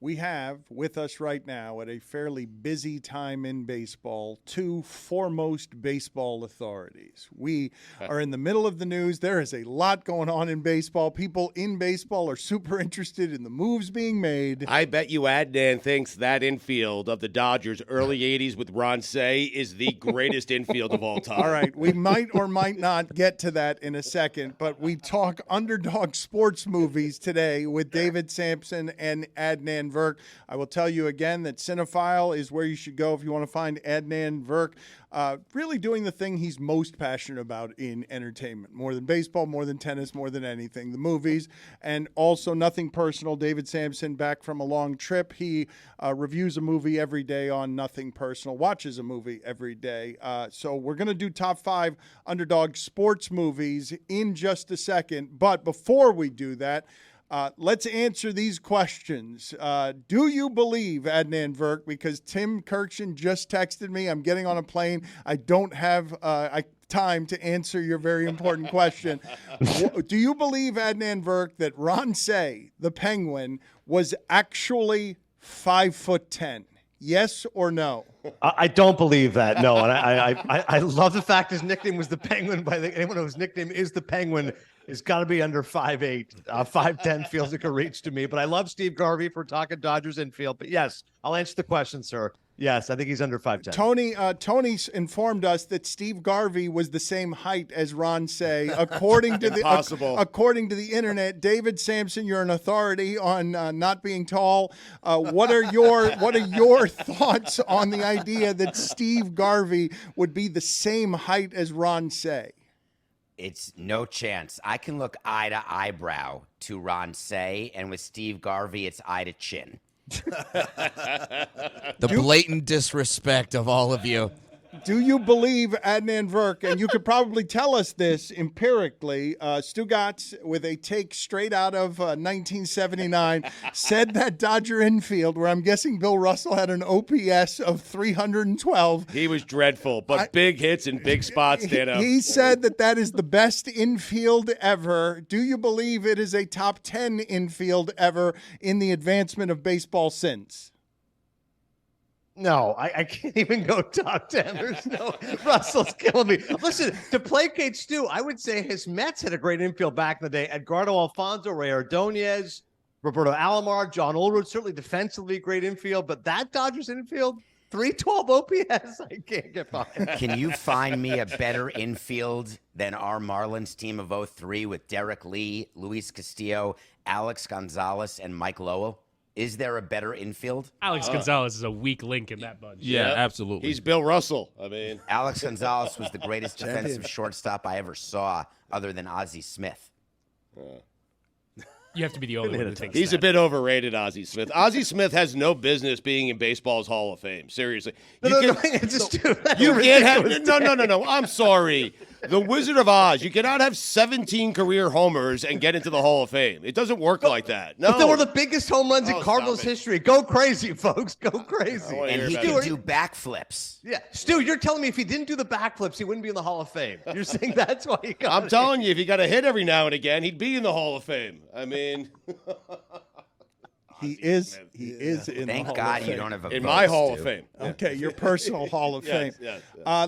We have with us right now at a fairly busy time in baseball, two foremost baseball authorities. We are in the middle of the news. There is a lot going on in baseball. People in baseball are super interested in the moves being made. I bet you Adnan thinks that infield of the Dodgers early 80s with Ron Say is the greatest infield of all time. All right, we might or might not get to that in a second, but we talk Underdog sports movies today with David Samson and Adnan Virk. I will tell you again that Cinephile is where you should go if you want to find Adnan Virk really doing the thing he's most passionate about in entertainment, more than baseball, more than tennis, more than anything, the movies, and also Nothing Personal. David Samson back from a long trip. He reviews a movie every day on Nothing Personal, watches a movie every day. So we're going to do top 5 Underdog sports movies in just a second. But before we do that, let's answer these questions. Do you believe Adnan Virk? Because Tim Kirkshin just texted me. I'm getting on a plane. I don't have time to answer your very important question. Do you believe, Adnan Virk, that Ron Say, the Penguin, was actually 5'10"? Yes or no? I don't believe that. No, and I love the fact his nickname was the Penguin. But I think anyone whose nickname is the Penguin has got to be under 5'8". 5'10" feels like a reach to me. But I love Steve Garvey for talking Dodgers infield. But yes, I'll answer the question, sir. Yes, I think he's under 5'10". Tony informed us that Steve Garvey was the same height as Ron Say, according to according to the internet. David Samson, you're an authority on not being tall. What are your thoughts on the idea that Steve Garvey would be the same height as Ron Say? It's no chance. I can look eye to eyebrow to Ron Say, and with Steve Garvey, it's eye to chin. The blatant disrespect of all of you. Do you believe Adnan Virk? And you could probably tell us this empirically. Stugotz, with a take straight out of 1979, said that Dodger infield, where I'm guessing Bill Russell had an OPS of 312. He was dreadful, but big hits in big spots stand out. He said that is the best infield ever. Do you believe it is a top 10 infield ever in the advancement of baseball since? No, I can't even go top 10. There's no Russell's killing me. Listen, to placate Stu, I would say his Mets had a great infield back in the day. Edgardo Alfonso, Ray Ordonez, Roberto Alomar, John Olerud, certainly defensively great infield. But that Dodgers infield, 312 OPS, I can't get behind. Can you find me a better infield than our Marlins team of 03 with Derek Lee, Luis Castillo, Alex Gonzalez, and Mike Lowell? Is there a better infield? Alex Gonzalez is a weak link in that bunch. Yeah, absolutely. He's Bill Russell. I mean, Alex Gonzalez was the greatest defensive shortstop I ever saw, other than Ozzie Smith. You have to be the only one who thinks he's that. a bit overrated, Ozzie Smith. Ozzie Smith has no business being in baseball's Hall of Fame. Seriously. No. You can't have no. I'm sorry. The Wizard of Oz. You cannot have 17 career homers and get into the Hall of Fame. It doesn't work like that. No. But they were the biggest home runs in Cardinals history. Go crazy, folks. Go crazy. And he can do backflips. Yeah. Stu, you're telling me if he didn't do the backflips, he wouldn't be in the Hall of Fame. You're saying that's why he got I'm telling you, if he got a hit every now and again, he'd be in the Hall of Fame. I mean... He is in Thank the Hall God of Fame. you don't have a in vote, my Hall of Stu. Fame. Okay, your personal Hall of Fame. Yes.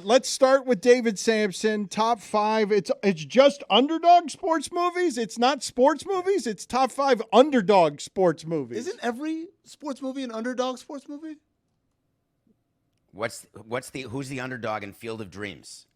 Let's start with David Samson. Top 5. It's just Underdog sports movies. It's not sports movies. It's top 5 Underdog sports movies. Isn't every sports movie an Underdog sports movie? Who's the underdog in Field of Dreams?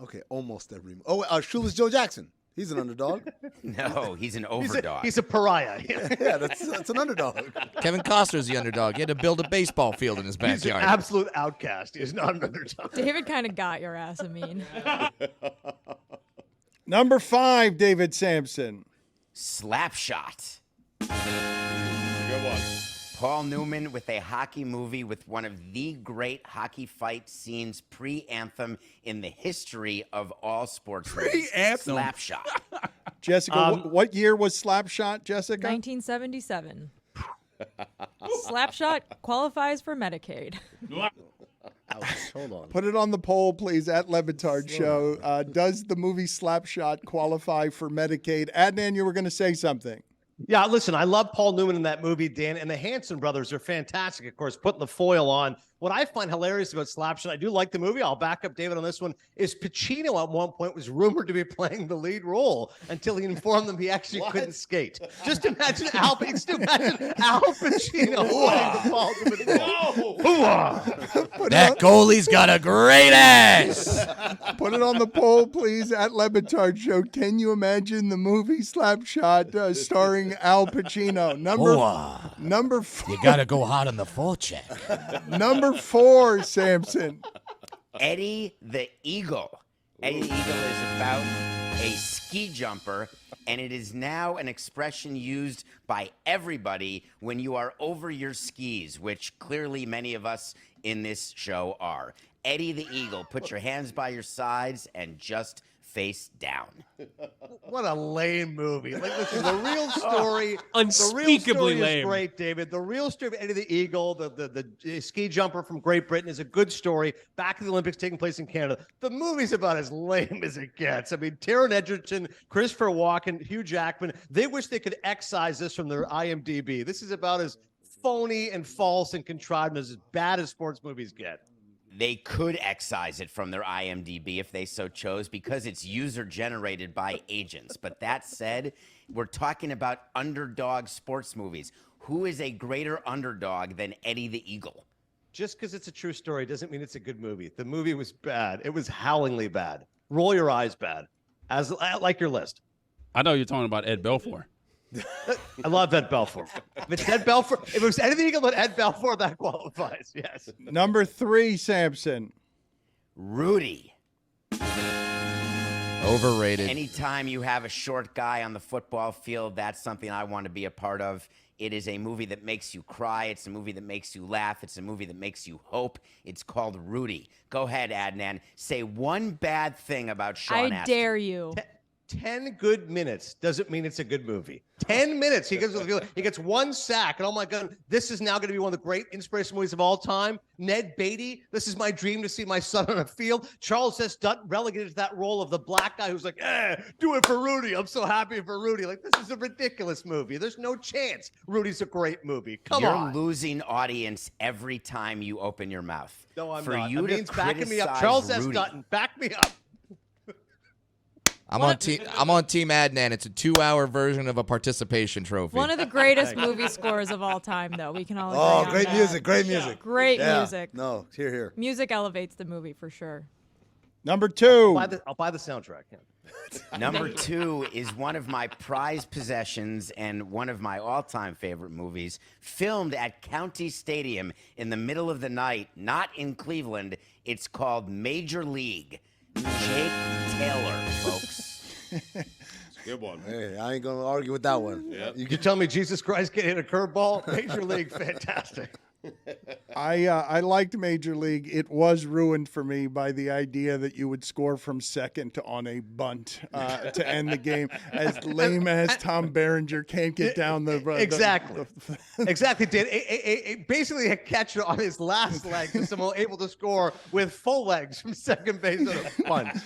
Okay, almost every. Oh, Shoeless Joe Jackson. He's an underdog. No, he's an overdog. He's a pariah. Yeah, that's an underdog. Kevin Costner's the underdog. He had to build a baseball field in his He's an backyard. absolute outcast. He's not an underdog. David kind of got your ass, Amin. Number 5, David Samson. Slapshot. Good one. Paul Newman with a hockey movie with one of the great hockey fight scenes pre-anthem in the history of all sports movies. Pre-anthem? Slapshot. Jessica, what year was Slapshot, Jessica? 1977. Slapshot qualifies for Medicaid. Ouch, hold on. Put it on the poll, please, at LeBatard Show. Does the movie Slapshot qualify for Medicaid? Adnan, you were going to say something. Yeah, listen, I love Paul Newman in that movie, Dan, and the Hanson brothers are fantastic, of course, putting the foil on. What I find hilarious about Slapshot, I do like the movie, I'll back up David on this one, is Pacino at one point was rumored to be playing the lead role until he informed them he actually couldn't skate. Just imagine Al Pacino playing the Paul Newman role. That goalie's got a great ass. Put it on the poll, please, at LeBatard Show. Can you imagine the movie Slapshot starring Al Pacino? Number 4. You got to go hard on the forecheck. Number 4, Samson. Eddie the Eagle. Eddie the Eagle is about a ski jumper, and it is now an expression used by everybody when you are over your skis, which clearly many of us in this show are. Eddie the Eagle, put your hands by your sides and just face down. What a lame movie. Like, listen, the real story, Unspeakably lame. Is great, David. The real story of Eddie the Eagle, the ski jumper from Great Britain, is a good story. Back in the Olympics taking place in Canada. The movie's about as lame as it gets. I mean, Taron Egerton, Christopher Walken, Hugh Jackman, they wish they could excise this from their IMDb. This is about as phony and false and contrived as bad as sports movies get. They could excise it from their IMDb if they so chose because it's user-generated by agents. But that said, we're talking about underdog sports movies. Who is a greater underdog than Eddie the Eagle? Just because it's a true story doesn't mean it's a good movie. The movie was bad. It was howlingly bad. Roll your eyes bad. Like your list. I know you're talking about Ed Belfour. I love Ed Belfour. If it's Ed Belfour, if it was anything but Ed Belfour, that qualifies. Yes. Number 3, Samson. Rudy. Overrated. Anytime you have a short guy on the football field, that's something I want to be a part of. It is a movie that makes you cry. It's a movie that makes you laugh. It's a movie that makes you hope. It's called Rudy. Go ahead, Adnan. Say one bad thing about Sean I Astin. dare you. 10 good minutes doesn't mean it's a good movie. 10 minutes. He gets one sack, and oh my God, this is now going to be one of the great inspirational movies of all time. Ned Beatty, this is my dream to see my son on a field. Charles S. Dutton relegated to that role of the black guy who's like, do it for Rudy. I'm so happy for Rudy. Like, this is a ridiculous movie. There's no chance Rudy's a great movie. Come on. You're losing audience every time you open your mouth. No, I'm for not. You Amin's to backing me up. criticize Charles S. Rudy. Dutton, back me up. I'm on team Adnan. It's a 2-hour version of a participation trophy. One of the greatest movie scores of all time, though. We can all agree on great that. music, great music. Great Yeah. music. No, here. Music elevates the movie for sure. Number 2. I'll buy the soundtrack. Yeah. Number 2 is one of my prized possessions and one of my all-time favorite movies, filmed at County Stadium in the middle of the night, not in Cleveland. It's called Major League. Jake Taylor, folks. Good one. Hey, I ain't going to argue with that one. Yep. You can tell me Jesus Christ can hit a curveball? Major League, fantastic. I liked Major League. It was ruined for me by the idea that you would score from second on a bunt to end the game. As lame as Tom Berenger can't get down the Exactly. Exactly, did basically a catcher on his last leg to someone able to score with full legs from second base on a bunt.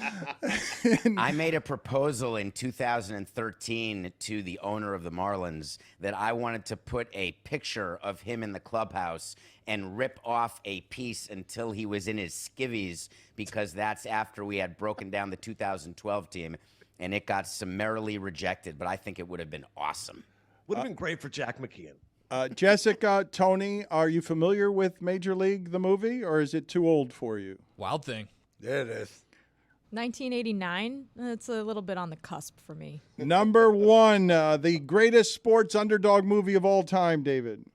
I made a proposal in 2013 to the owner of the Marlins that I wanted to put a picture of him in the clubhouse and rip off a piece until he was in his skivvies, because that's after we had broken down the 2012 team, and it got summarily rejected, but I think it would have been awesome. Would have been great for Jack McKeon. Jessica, Tony, are you familiar with Major League, the movie, or is it too old for you? Wild Thing. There it is. 1989. It's a little bit on the cusp for me. Number 1, the greatest sports underdog movie of all time, David.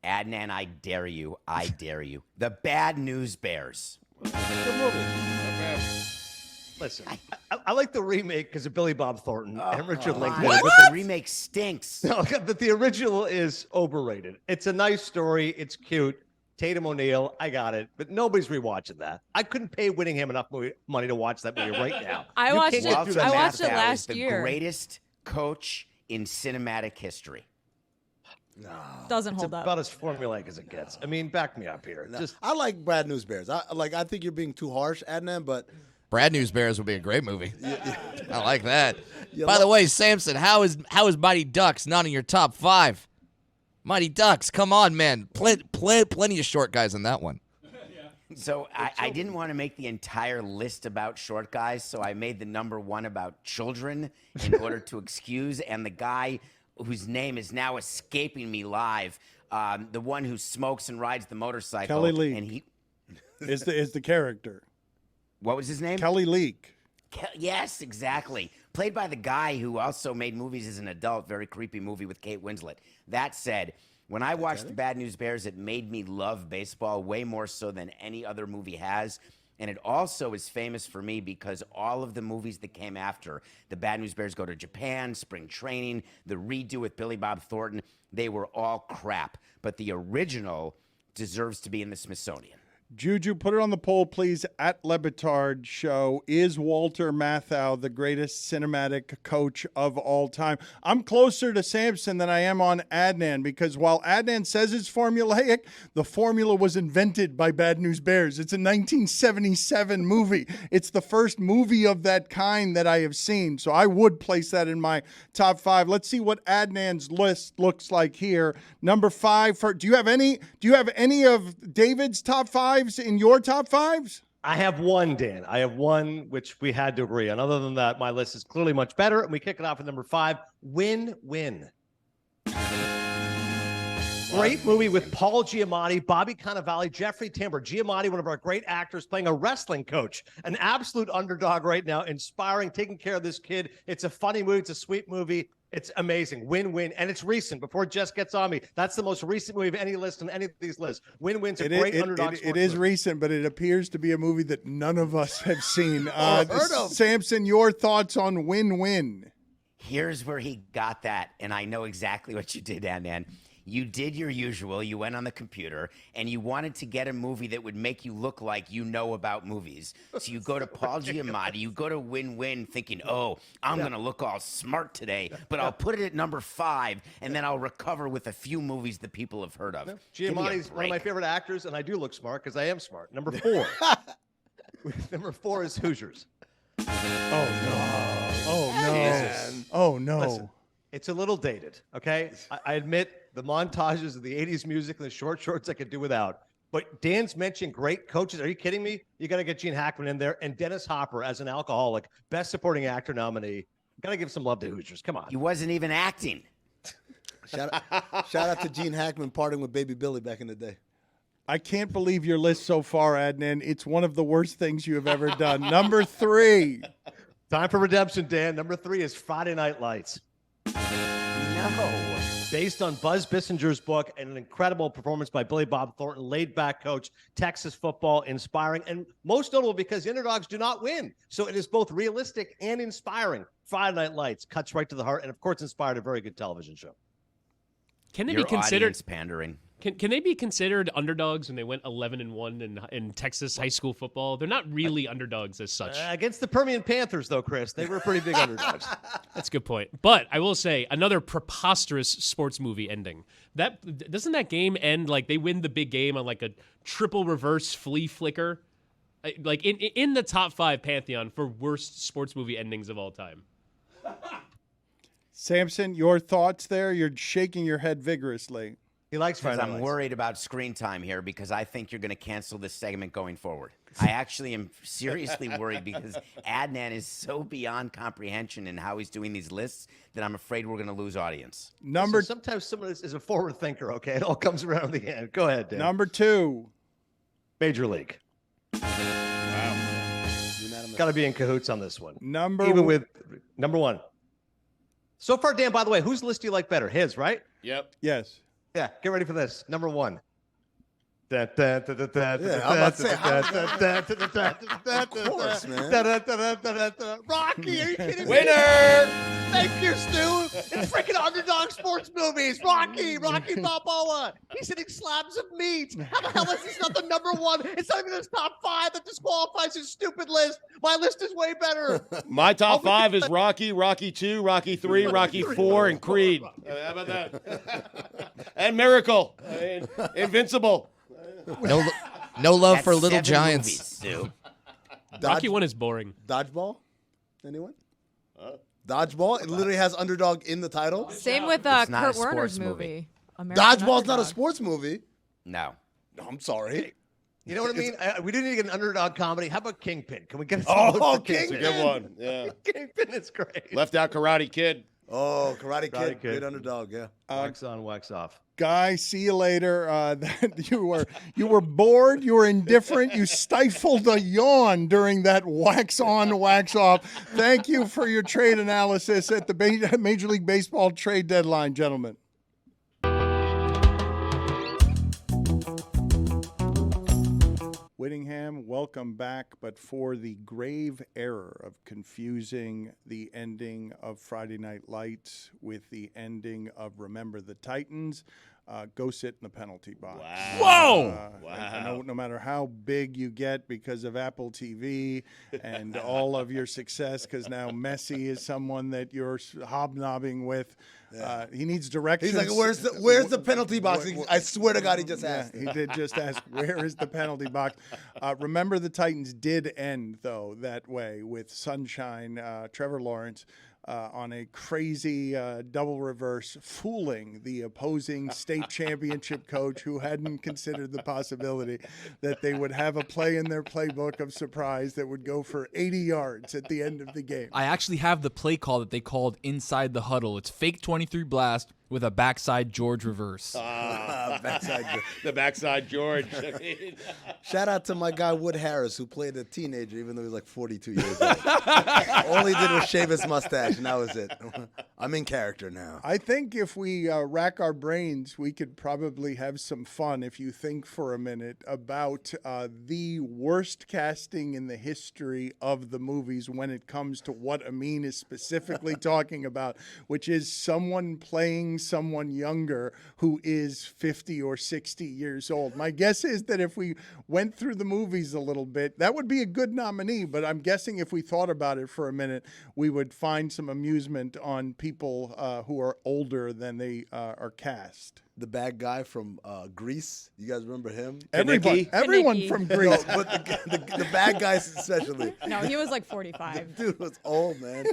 Adnan, I dare you. I dare you. The Bad News Bears. Good movie. Okay. Listen, I like the remake because of Billy Bob Thornton and Richard Linklater. But the remake stinks. No, but the original is overrated. It's a nice story. It's cute. Tatum O'Neal, I got it. But nobody's rewatching that. I couldn't pay Winningham enough money to watch that movie right now. I You watched can't it- get through that. I watched it Matthau last is the year. greatest coach in cinematic history. Doesn't It's hold up. about as formulaic as it gets. I mean, back me up here. No, Just I like Bad News Bears. I think you're being too harsh, Adnan, but Brad News Bears would be a great movie. I like that. By the way, Samson, how is Mighty Ducks not in your top 5? Mighty Ducks, come on, man. Plenty of short guys in that one. So I didn't want to make the entire list about short guys, so I made the number 1 about children in order to excuse, and the guy whose name is now escaping me live, the one who smokes and rides the motorcycle. Kelly Leak. And he is the character. What was his name? Kelly Leak. Yes, exactly. Played by the guy who also made movies as an adult, very creepy movie with Kate Winslet. That said, when I watched the Bad News Bears, it made me love baseball way more so than any other movie has. And it also is famous for me because all of the movies that came after, the Bad News Bears Go to Japan, Spring Training, the redo with Billy Bob Thornton, they were all crap. But the original deserves to be in the Smithsonian. Juju, put it on the poll, please, at LeBatard Show. Is Walter Matthau the greatest cinematic coach of all time? I'm closer to Samson than I am on Adnan because while Adnan says it's formulaic, the formula was invented by Bad News Bears. It's a 1977 movie. It's the first movie of that kind that I have seen, so I would place that in my top 5. Let's see what Adnan's list looks like here. Number 5, do you have any of David's top 5s in your top 5s? I have one, Dan. I have one which we had to agree on. Other than that, my list is clearly much better. And we kick it off at number 5, Win-Win. Great movie with Paul Giamatti, Bobby Cannavale, Jeffrey Tambor. Giamatti, one of our great actors, playing a wrestling coach, an absolute underdog right now, inspiring, taking care of this kid. It's a funny movie. It's a sweet movie. It's amazing. Win-Win. And it's recent. Before Jess gets on me, that's the most recent movie of any list on any of these lists. Win-Win's a great underdog. It is recent, but it appears to be a movie that none of us have seen. Heard of. Samson, your thoughts on Win-Win? Here's where he got that, and I know exactly what you did, Adnan. You did your usual. You went on the computer, and you wanted to get a movie that would make you look like you know about movies. So you go to Paul Giamatti, you go to Win-Win thinking, oh, I'm going to look all smart today, but I'll put it at number 5, and then I'll recover with a few movies that people have heard of. Giamatti's one of my favorite actors, and I do look smart because I am smart. Number 4. Number 4 is Hoosiers. Oh, no. Oh, no. Jesus. Oh, no. Listen, it's a little dated, okay? I admit the montages of the 80s music and the short shorts I could do without. But Dan's mentioned great coaches. Are you kidding me? You got to get Gene Hackman in there. And Dennis Hopper as an alcoholic, Best Supporting Actor nominee. Got to give some love to Hoosiers. Come on. He wasn't even acting. Shout out to Gene Hackman partying with Baby Billy back in the day. I can't believe your list so far, Adnan. It's one of the worst things you have ever done. Number 3. Time for redemption, Dan. Number 3 is Friday Night Lights. No. Based on Buzz Bissinger's book and an incredible performance by Billy Bob Thornton, laid-back coach, Texas football, inspiring, and most notable because the underdogs do not win. So it is both realistic and inspiring. Friday Night Lights cuts right to the heart and, of course, inspired a very good television show. Can they Your be considered audience pandering? Can they be considered underdogs when they went 11-1 in Texas high school football? They're not really underdogs as such. Against the Permian Panthers, though, Chris, they were pretty big underdogs. That's a good point. But I will say another preposterous sports movie ending. That doesn't that game end like they win the big game on like a triple reverse flea flicker, like in the top 5 pantheon for worst sports movie endings of all time. Samson, your thoughts there? You're shaking your head vigorously. He likes Friday Night I'm Lights. worried about screen time here because I think you're going to cancel this segment going forward. I actually am seriously worried because Adnan is so beyond comprehension in how he's doing these lists that I'm afraid we're going to lose audience. Sometimes someone is a forward thinker, okay? It all comes around in the end. Go ahead, Dan. Number 2. Major League. Got to be in cahoots on this one. Number 1. So far, Dan, by the way, whose list do you like better? His, right? Yep. Yes. Yeah, get ready for this. Number 1. I'm about to say, of course, man. Rocky, are you kidding me? Winner! Thank you, Stu. It's freaking underdog sports movies. Rocky Balboa. He's eating slabs of meat. How the hell is this not the number 1? It's not even his top 5 that disqualifies his stupid list. My list is way better. My top 5 is Rocky, Rocky 2, Rocky 3, Rocky 4, and Creed. How about that? And Miracle. Invincible. No love That's for Little 7 Giants. movies, Stu. Rocky 1 is boring. Dodgeball? Anyone? Dodgeball? It literally has Underdog in the title. Same with It's not a Kurt sports Warner's movie. movie. American Dodgeball's not a Underdog. sports movie. No. No, I'm sorry. You know what I mean? We didn't need an underdog comedy. How about Kingpin? Can we get a Oh, vote for Kingpin. Good one. Yeah. Kingpin is great. Left out Karate Kid. Oh, Karate Kid. Kid. Great Underdog, yeah. Wax on, wax off. Guy, see you later. That you were bored, you were indifferent, you stifled a yawn during that wax on, wax off. Thank you for your trade analysis at the Major League Baseball trade deadline, gentlemen. Whittingham, welcome back, but for the grave error of confusing the ending of Friday Night Lights with the ending of Remember the Titans, go sit in the penalty box. Whoa! I know no matter how big you get because of Apple TV and all of your success, because now Messi is someone that you're hobnobbing with. He needs directions. He's like, where's the penalty box? I swear to God, he just asked. He did just ask, where is the penalty box? Remember the Titans did end, though, that way with Sunshine, Trevor Lawrence, on a crazy double reverse, fooling the opposing state championship coach who hadn't considered the possibility that they would have a play in their playbook of surprise that would go for 80 yards at the end of the game. I actually have the play call that they called inside the huddle. It's fake 23 blast with a backside George reverse. The backside George. I mean, Shout out to my guy Wood Harris, who played a teenager, even though he was like 42 years old. All he did was shave his mustache, and that was it. I'm in character now. I think if we rack our brains, we could probably have some fun if you think for a minute about the worst casting in the history of the movies when it comes to what Amin is specifically talking about, which is someone playing someone younger who is 50 or 60 years old. My guess is that if we went through the movies a little bit, that would be a good nominee, but I'm guessing if we thought about it for a minute, we would find some amusement on people who are older than they are cast. The bad guy from Greece, you guys remember him? Everyone Kaneki. from Greece. No, but the bad guys especially. No, he was like 45. Dude was old, man.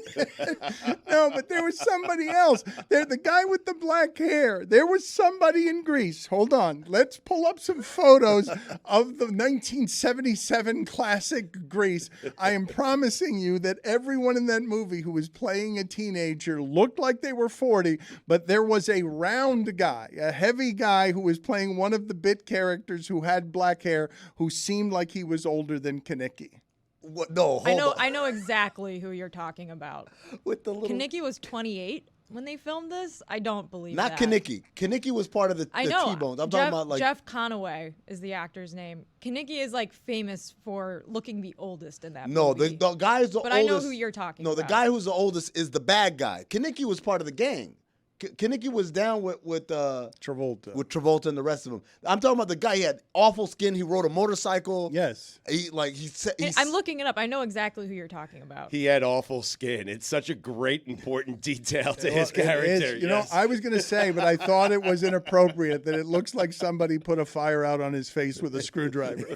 No, but there was somebody else. The guy with the black hair. There was somebody in Greece. Hold on. Let's pull up some photos of the 1977 classic Greece. I am promising you that everyone in that movie who was playing a teenager looked like they were 40, but there was a round guy, a heavy guy who was playing one of the bit characters who had black hair who seemed like he was older than Kaneki. What? No, hold on. I know exactly who you're talking about. With the little... Kaneki was 28 when they filmed this. I don't believe Not that. Kaneki. Kaneki was part of the I know. T-Bones. I'm talking about like... Jeff Conaway is the actor's name. Kaneki is like famous for looking the oldest in that No, movie. the guy who's the But oldest... I know who you're talking No, about. the guy who's the oldest is the bad guy. Kaneki was part of the gang. Kaneki was down with Travolta and the rest of them. I'm talking about the guy. He had awful skin. He rode a motorcycle. Yes. I'm looking it up. I know exactly who you're talking about. he had awful skin. It's such a great, important detail to his It character. is. You know, I was going to say, but I thought it was inappropriate that it looks like somebody put a fire out on his face with a screwdriver.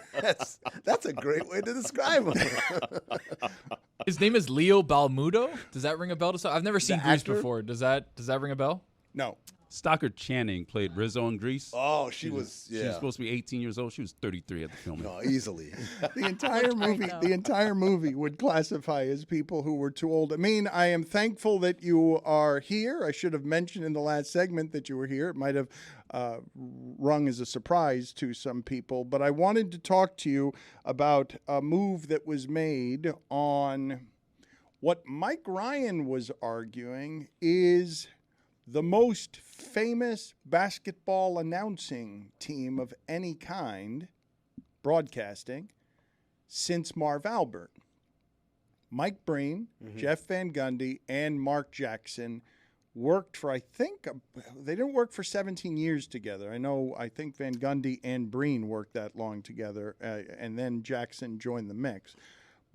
That's a great way to describe him. His name is Leo Balmudo. Does that ring a bell to some? I've never seen Grease actor? before. Does that ring a bell? No. Stockard Channing played Rizzo in Grease. Oh, she was supposed to be 18 years old. She was 33 at the filming. No, easily. The entire movie would classify as people who were too old. I mean, I am thankful that you are here. I should have mentioned in the last segment that you were here. It might have rung as a surprise to some people, but I wanted to talk to you about a move that was made on what Mike Ryan was arguing is the most famous basketball announcing team of any kind, broadcasting, since Marv Albert. Mike Breen, Jeff Van Gundy, and Mark Jackson worked for, they didn't work for 17 years together. I think Van Gundy and Breen worked that long together, and then Jackson joined the mix.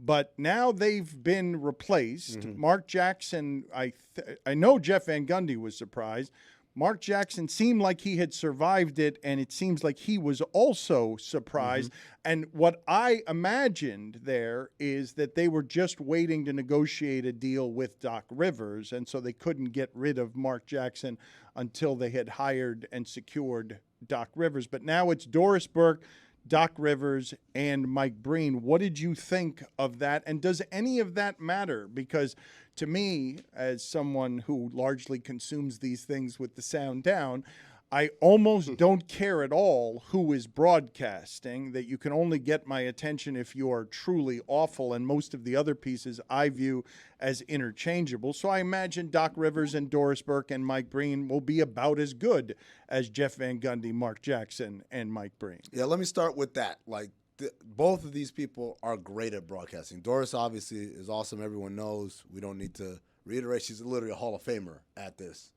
But now they've been replaced. Mark Jackson, I know Jeff Van Gundy was surprised. Mark Jackson seemed like he had survived it, and it seems like he was also surprised. And what I imagined there is that they were just waiting to negotiate a deal with Doc Rivers, and so they couldn't get rid of Mark Jackson until they had hired and secured Doc Rivers. But now it's Doris Burke, Doc Rivers, and Mike Breen. What did you think of that? And does any of that matter? Because to me, as someone who largely consumes these things with the sound down, I almost don't care at all who is broadcasting, that you can only get my attention if you are truly awful, and most of the other pieces I view as interchangeable. So I imagine Doc Rivers and Doris Burke and Mike Breen will be about as good as Jeff Van Gundy, Mark Jackson, and Mike Breen. Yeah, let me start with that. Like, both of these people are great at broadcasting. Doris obviously is awesome. Everyone knows. We don't need to reiterate. She's literally a Hall of Famer at this.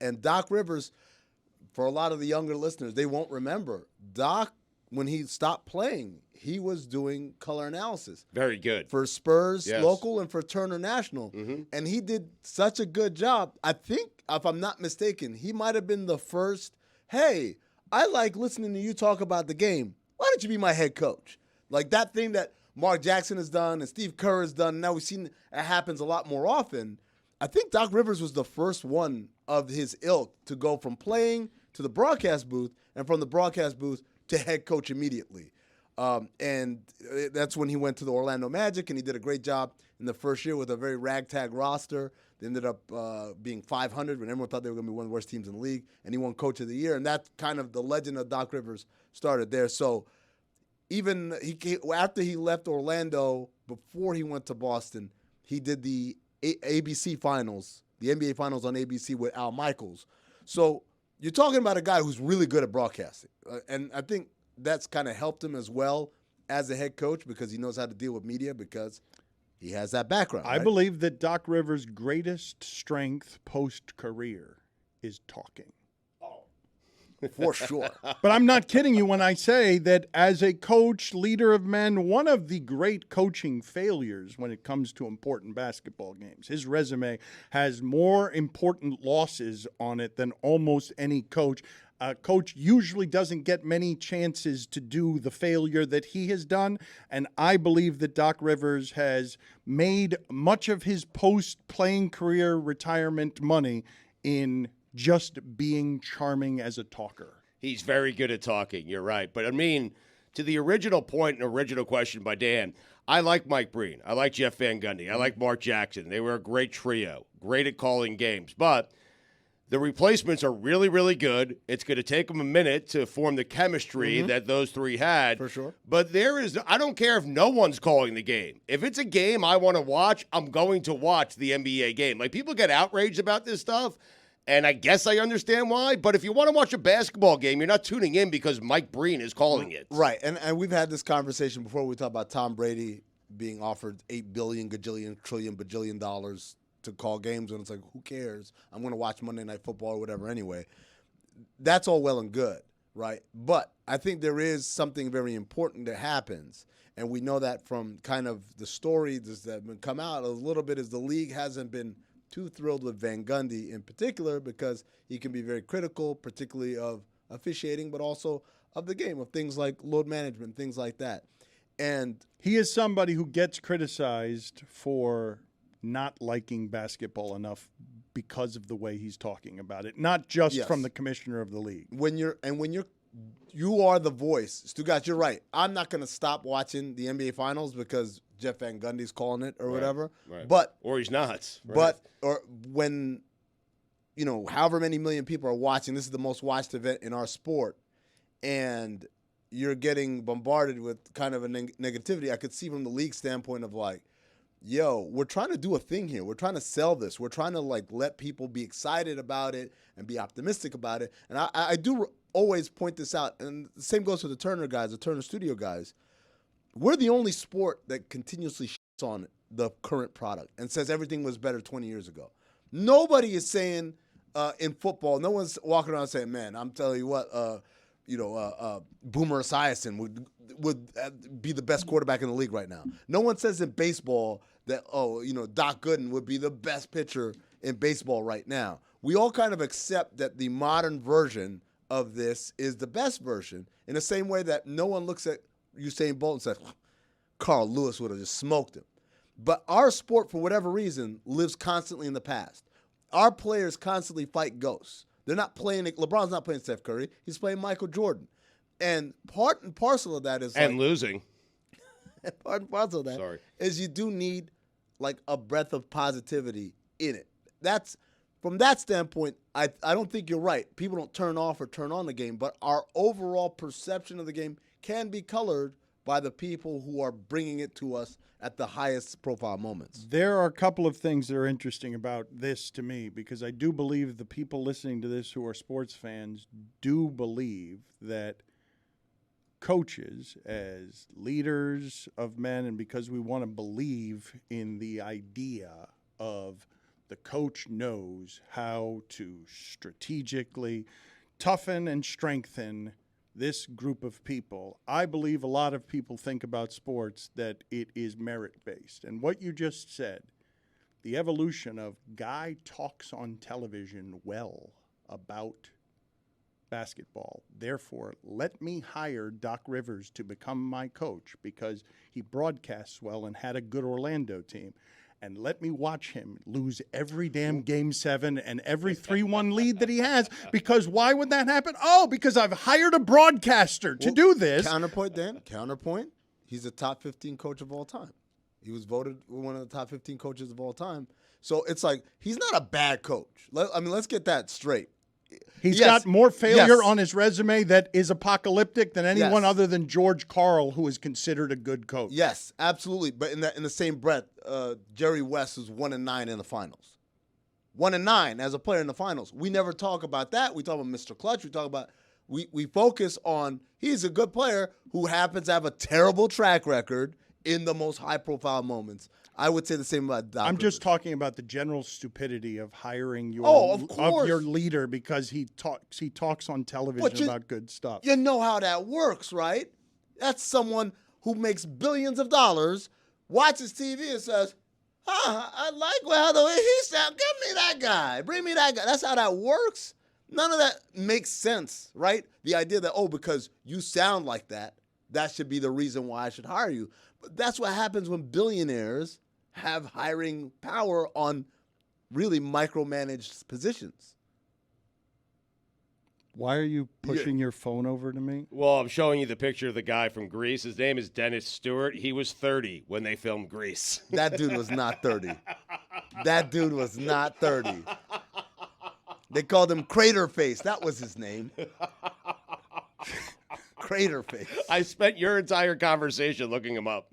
And Doc Rivers, for a lot of the younger listeners, they won't remember. Doc, when he stopped playing, he was doing color analysis. Very good. For Spurs local and for Turner National. And he did such a good job. I think, if I'm not mistaken, he might have been the first, hey, I like listening to you talk about the game. Why don't you be my head coach? Like that thing that Mark Jackson has done and Steve Kerr has done. Now we've seen it happens a lot more often. I think Doc Rivers was the first one of his ilk to go from playing to the broadcast booth and from the broadcast booth to head coach immediately. And that's when he went to the Orlando Magic, and he did a great job in the first year with a very ragtag roster. They ended up being 500 when everyone thought they were going to be one of the worst teams in the league, and he won Coach of the Year. And that's kind of the legend of Doc Rivers started there. So even after he left Orlando, before he went to Boston, he did the ABC Finals, the NBA Finals on ABC with Al Michaels. So you're talking about a guy who's really good at broadcasting. And I think that's kind of helped him as well as a head coach because he knows how to deal with media because he has that background. I believe that Doc Rivers' greatest strength post-career is talking. For sure. But I'm not kidding you when I say that as a coach, leader of men, one of the great coaching failures when it comes to important basketball games. His resume has more important losses on it than almost any coach. A coach usually doesn't get many chances to do the failure that he has done, and I believe that Doc Rivers has made much of his post-playing career retirement money in just being charming as a talker. He's very good at talking, you're right. But I mean, to the original point and original question by Dan, I like Mike Breen. I like Jeff Van Gundy. I like Mark Jackson. They were a great trio, great at calling games. But the replacements are really, really good. It's going to take them a minute to form the chemistry that those three had. For sure. But I don't care if no one's calling the game. If it's a game I want to watch, I'm going to watch the NBA game. Like, people get outraged about this stuff. And I guess I understand why, but if you want to watch a basketball game, you're not tuning in because Mike Breen is calling it. Right, and we've had this conversation before. We talked about Tom Brady being offered $8 billion, gajillion, trillion, bajillion dollars to call games, and it's like, who cares? I'm going to watch Monday Night Football or whatever anyway. That's all well and good, right? But I think there is something very important that happens, and we know that from kind of the stories that have been come out a little bit is the league hasn't been too thrilled with Van Gundy in particular because he can be very critical, particularly of officiating, but also of the game, of things like load management, things like that. And he is somebody who gets criticized for not liking basketball enough because of the way he's talking about it, not just from the commissioner of the league. You are the voice. Stugotz, you're right. I'm not going to stop watching the NBA Finals because Jeff Van Gundy's calling it or whatever. Right. But or he's not. But or when however many million people are watching, this is the most watched event in our sport, and you're getting bombarded with kind of a negativity. I could see from the league standpoint of like, yo, we're trying to do a thing here. We're trying to sell this. We're trying to like let people be excited about it and be optimistic about it. And I do always point this out, and the same goes for the Turner guys, the Turner Studio guys. We're the only sport that continuously shits on the current product and says everything was better 20 years ago. Nobody is saying in football, no one's walking around saying, man, I'm telling you what, Boomer Esiason would be the best quarterback in the league right now. No one says in baseball that, Doc Gooden would be the best pitcher in baseball right now. we all kind of accept that the modern version of this is the best version, in the same way that no one looks at Usain Bolt and says, Carl Lewis would have just smoked him. But our sport, for whatever reason, lives constantly in the past. Our players constantly fight ghosts. They're not playing – LeBron's not playing Steph Curry. He's playing Michael Jordan. And part and parcel of that is and losing. Part and parcel of that is you do need like a breath of positivity in it. That's from that standpoint, I don't think you're right. People don't turn off or turn on the game, but our overall perception of the game can be colored by the people who are bringing it to us at the highest profile moments. There are a couple of things that are interesting about this to me, because I do believe the people listening to this who are sports fans do believe that coaches, as leaders of men, and because we want to believe in the idea of the coach knows how to strategically toughen and strengthen this group of people. I believe a lot of people think about sports that it is merit-based. And what you just said, the evolution of guy talks on television well about basketball. Therefore, let me hire Doc Rivers to become my coach because he broadcasts well and had a good Orlando team. And let me watch him lose every damn Game 7 and every 3-1 lead that he has. Because why would that happen? Oh, because I've hired a broadcaster to do this. Counterpoint, Dan. Counterpoint. He's a top 15 coach of all time. He was voted one of the top 15 coaches of all time. So it's like, he's not a bad coach. Let's get that straight. He's got more failure on his resume that is apocalyptic than anyone Yes. other than George Karl, who is considered a good coach. Yes, absolutely. But in the same breath, Jerry West was 1-9 in the finals. 1-9 as a player in the finals. We never talk about that. We talk about Mr. Clutch. We talk about we focus on he's a good player who happens to have a terrible track record in the most high-profile moments. I would say the same about Doc I'm just Rivers. talking about the general stupidity of hiring your of your course. leader because he talks on television about good stuff. You know how that works, right? That's someone who makes billions of dollars, watches TV and says, I like the way he sounds. Give me that guy. Bring me that guy. That's how that works. None of that makes sense, right? The idea that, because you sound like that, that should be the reason why I should hire you. But that's what happens when billionaires have hiring power on really micromanaged positions. Why are you pushing your phone over to me? Well, I'm showing you the picture of the guy from Greece. His name is Dennis Stewart. He was 30 when they filmed Grease. That dude was not 30. That dude was not 30. They called him Crater Face. That was his name. Crater Face. I spent your entire conversation looking him up.